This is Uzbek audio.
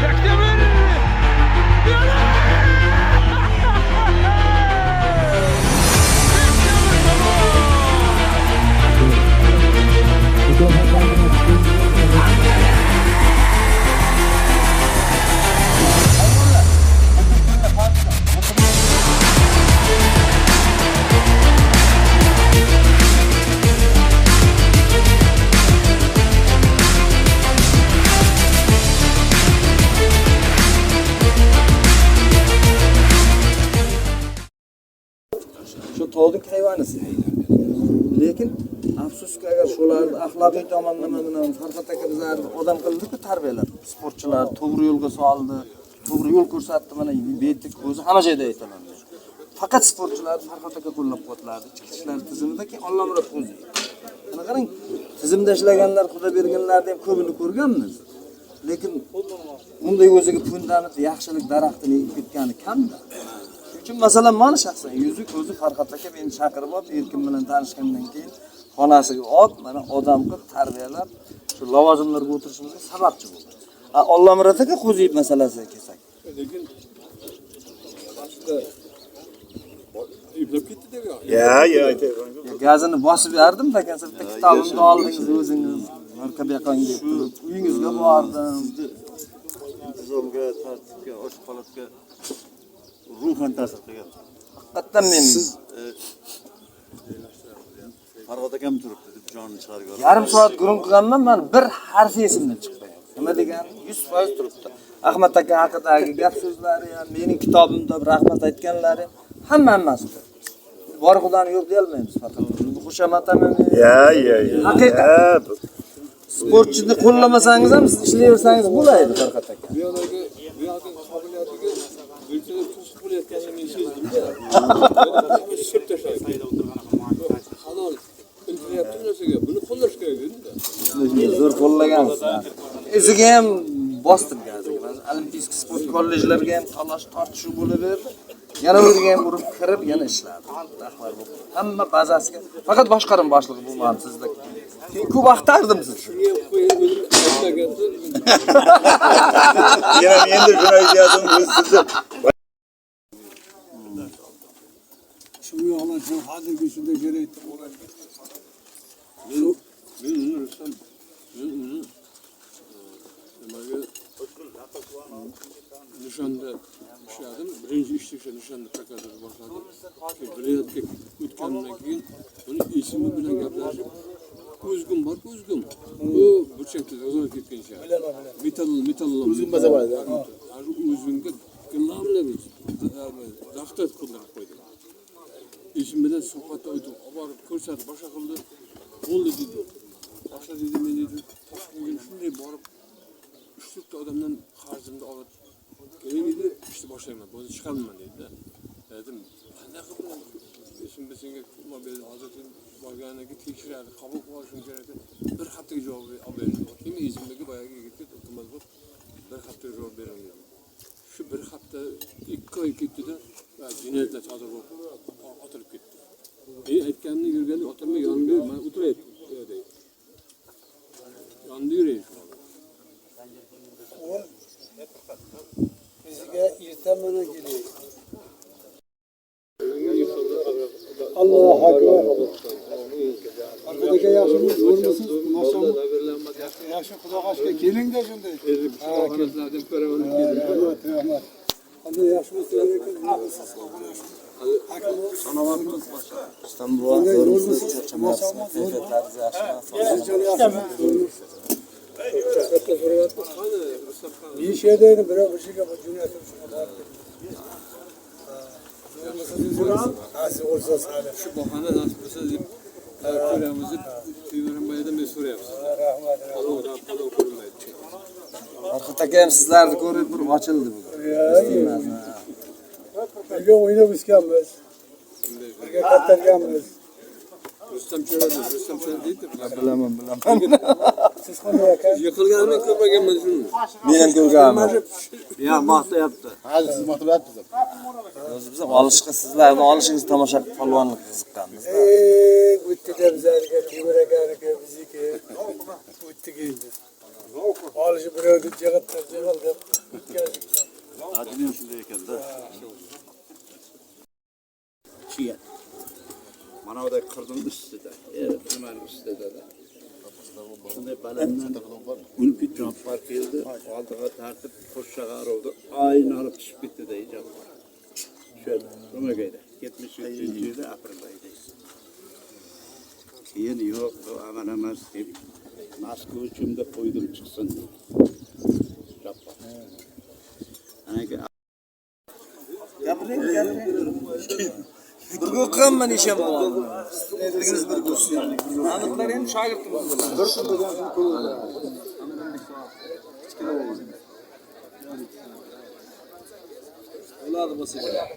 Bektemir! Şu to'liq hayvonisi. Lekin afsuski agar shularni axloqiy tomonlamadan Farhod aka bizlarni odam qildi-ku tarbiyalab, sportchilar to'g'ri yo'lga soldi, to'g'ri yo'l ko'rsatdi, mana betik o'zi hamma joyda aytaman. Faqat sportchilar Farhod aka qo'llab-quvvatladi. Ichki ishlar tizimidagi Alloh o'zi. Mana qarang, tizimda ishlaganlar, xudo berganlarni ham ko'pini ko'rganmiz. Lekin bunday o'ziga fundamentni, yaxshilik daraxtini ekib ketgani kamda. Shuning uchun masalan men shaxsan o'zi Farhod aka meni chaqirib olib, erkin bilan tanishgandan keyin xonasiga olib, mana odam qilib tarbiyalab, shu lavozimlarga o'tirishimizga sababchi bo'ldi. Alloh aka qo'ziyib masalasiga kelsak. Lekin boshqa yublab ketdi deb Ya, aytayman. Gazini bosib berdim, takansa bitta kitobimni oldingiz o'zingiz, marka yoqang deb turib, uyingizga bordim. Intizomga, tartibga, ochiq-qo'laqqa ruhan ta'sir qilgan. Haqiqatan men Farhod akam turibdi deb jonini chiqarib yubordi. yarim soat gurung qilganman, men bir harf esimdan chiqmayapti. Nima degani 100% turibdi. Ahmad aka haqidagi gap so'zlari ham, mening kitobimda rahmat aytganlari ham hammasi. Bor Xudoni yo'q deya olmaymiz faqat. Bu xushamat ham. Ya. Haqiqat. Sportchini qo'llamasangiz ham siz ishlayversangiz bo'ladi Farhod aka. bu yoqdagi qobiliyatiga o'lchada to'siq bo'layotganini men sezdim-da. Shib tashlaydi. Halol intilyapti bu narsaga. Buni qo'llash kerak edi-da. Zo'r qo'llagansiz. O'ziga ham bosdim gaziga. Olimpiyskiy sport kollejlariga ham talash tortishuv bo'laverdi. Yana o'ziga ham urib kirib, yana ishladi. Rahmat bo'ldi. Hamma bazasiga faqat boshqarum boshlig'i bo'lmadi sizda. Ko'p vaqtardim siz. Shuni ham qo'yib o'zim aytmagansiz. Yana endi shuni aytayaptim sizni. Shu yo'qlar shu hozirgi shunday kerak bo'ladi. Men Rustam nimaga nishonda ishladim. Birinchi ishni o'sha nishonda prokatini boshladim. Viloyatga o'tgandan keyin uni ismi bilan gaplashib, o'zgim bor, o'zgim. Bu burchakda o'zgarib ketgancha. Metall. O'zgim bazabaydi. O'zimga g'illamlar daftar qo'llanib qo'ydim. Ishim bilan suhbatda o'tib, olib ko'rsatib, boshqa qildi. Bo'ldi dedi. Boshqa dedi, men dedi, Toshkentga shunday borib, 3-4 odamdan qarzimni olib kerak edi, ishni boshlayman, bo'lsa chiqaman dedi. Dedim, qanday qilib ishimni senga pul berdi, hozir borganidan keyin tekshiradi, qabul qilib olishim kerak edi. Bir haftaga javob olib berdi. Keyin izimdagi boyagi yigitga iltimos qilib, bir haftaga javob beraman. Shu bir hafta 2 oy ketdi-da, jinoyatlar sodir bo'lib, otilib ketdi. Aytganini yurgani otilmay yonimda, men o'tirayapman. Yonimda yurayapman. Bizga ertamana kerak. Allohu akbar. Aka yaxshimi, zo'rmisiz? Maşallah. Yaxshi, xudo xoshga keling-da shunday. Xonalardan ko'raman. Rahmat. Qanday yaxshimisiz? Sanovatimiz boshqa. Istanbul zo'rmisiz? Charchamayapsiz. Kayfiyatlaringiz yaxshimi? Katta so'rayapti, qani Rustam qani? Yeshadayni birov bir şeyga jo'natib shuni. Hasi o'lsa sali. Shu bahona nasib bo'lsa deb ko'ramiz deb Temirbaydan men so'rayapsiz. Rahmat. Alloh ko'rmaydi. Farhod aka ham sizlarni ko'rib bir ochildi bugun. Birga o'ynab o'sganmiz. Birga kattarganmiz. Rustam cho'radi deydi. Bilaman. Siz qanday aka? Yiqilganini ko'rmaganman shuni. Men ham ko'rganman. Ya, maqtayapti. Hozir siz maqtayapsiz. O'zi biz olishga sizlarni olishingizni tomosha qilib polvonlik qiziqqanmiz. O'tdi bizlarga, Temur akaga, bizniki o'tdi endi. Alıcı bir ödü cıgıttır cıgıldır. Acınıyor şuradayken de. Çiğ. Mana o da kırdın üstüde. Evet, hemen üstüde de. Şimdi balemden ülkü campar geldi. Aldığa tartıp koşağa oldu. Aynı alıp düşüp bitti de iyice. Şöyle, Rumagay'da. 73. yılda April'dayız. Keyin yok, bu aman emas deyip maske uçumda koydum çıksın diye. Campar. Bir gökhan men işem boldy. Dediniz bir gökhan. Anıklar hem şagirdimiz bolar. Bir kutudan kuruldu. Uladı basacak.